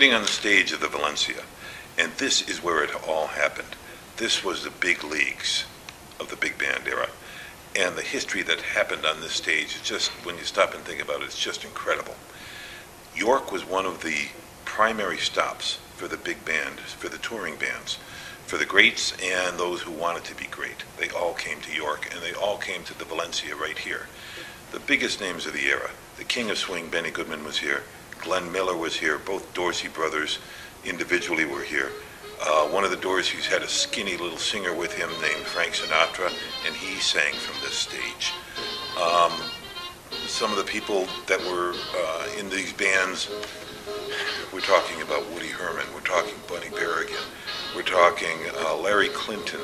sitting on the stage of the Valencia, and this is where it all happened. This was the big leagues of the big band era. And the history that happened on this stage is just, when you stop and think about it, it's just incredible. York was one of the primary stops for the big band, for the touring bands, for the greats and those who wanted to be great. They all came to York, and they all came to the Valencia right here. The biggest names of the era, the King of Swing, Benny Goodman, was here. Glenn Miller was here. Both Dorsey brothers individually were here. One of the Dorseys had a skinny little singer with him named Frank Sinatra, and he sang from this stage. Some of the people that were in these bands, we're talking about Woody Herman, we're talking Bunny Berrigan, we're talking Larry Clinton,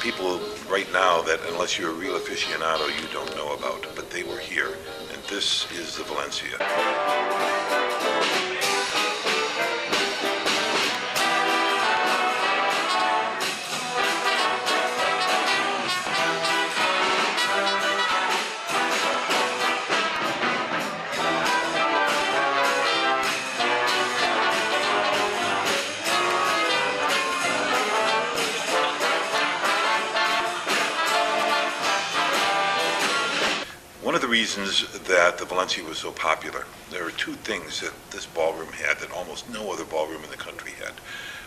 people right now that unless you're a real aficionado you don't know about, but they were here, and this is the Valencia. One of the reasons that the Valencia was so popular, there are two things that this ballroom had that almost no other ballroom in the country had.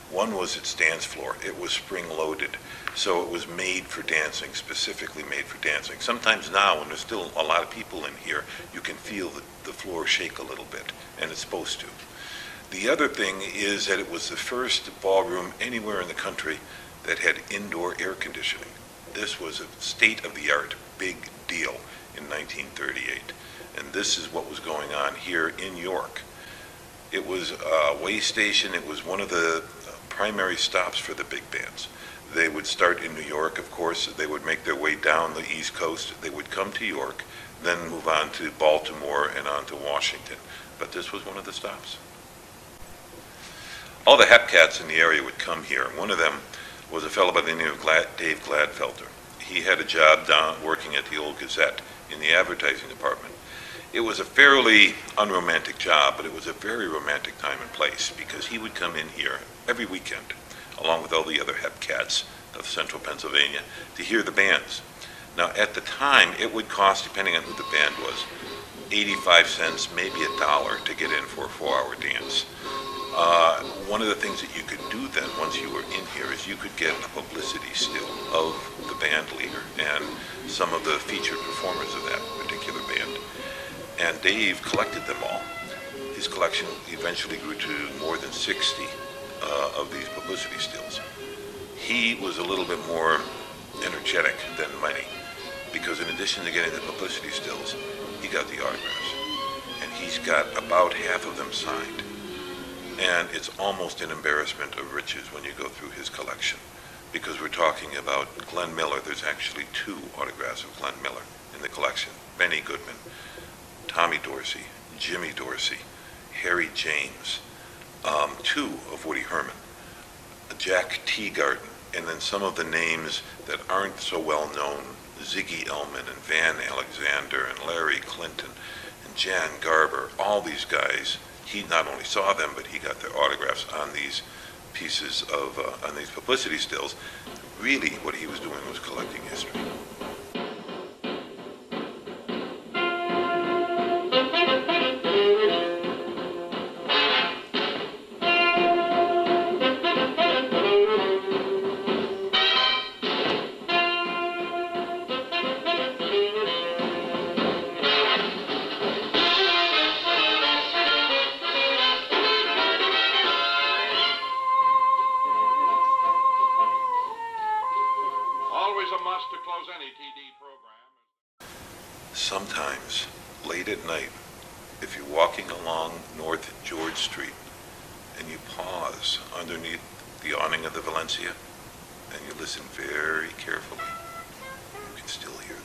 One was its dance floor. It was spring-loaded, so it was made for dancing, specifically made for dancing. Sometimes now, when there's still a lot of people in here, you can feel the floor shake a little bit, and it's supposed to. The other thing is that it was the first ballroom anywhere in the country that had indoor air conditioning. This was a state-of-the-art big deal in 1938, and this is what was going on here in York. It was a way station. It was one of the primary stops for the big bands. They would start in New York, of course. They would make their way down the East Coast. They would come to York, then move on to Baltimore and on to Washington. But this was one of the stops. All the hep cats in the area would come here. One of them was a fellow by the name of Dave Gladfelter. He had a job down working at the old Gazette in the advertising department. It was a fairly unromantic job, but it was a very romantic time and place because he would come in here every weekend, along with all the other hep cats of central Pennsylvania, to hear the bands. Now, at the time, it would cost, depending on who the band was, 85 cents, maybe $1 to get in for a 4-hour dance. One of the things that you could do then, once you were in here, is you could get a publicity still of the band leader and some of the featured performers of that particular band. And Dave collected them all. His collection eventually grew to more than 60 of these publicity stills. He was a little bit more energetic than many, because in addition to getting the publicity stills, he got the autographs. And he's got about half of them signed. And it's almost an embarrassment of riches when you go through his collection, because we're talking about Glenn Miller. There's actually 2 autographs of Glenn Miller in the collection. Benny Goodman, Tommy Dorsey, Jimmy Dorsey, Harry James, 2 of Woody Herman, Jack Teagarden, and then some of the names that aren't so well known, Ziggy Ellman and Van Alexander and Larry Clinton and Jan Garber. All these guys, he not only saw them, but he got their autographs on these pieces of, on these publicity stills. Really, what he was doing was collecting history. Sometimes, late at night, if you're walking along North George Street and you pause underneath the awning of the Valencia and you listen very carefully, you can still hear them.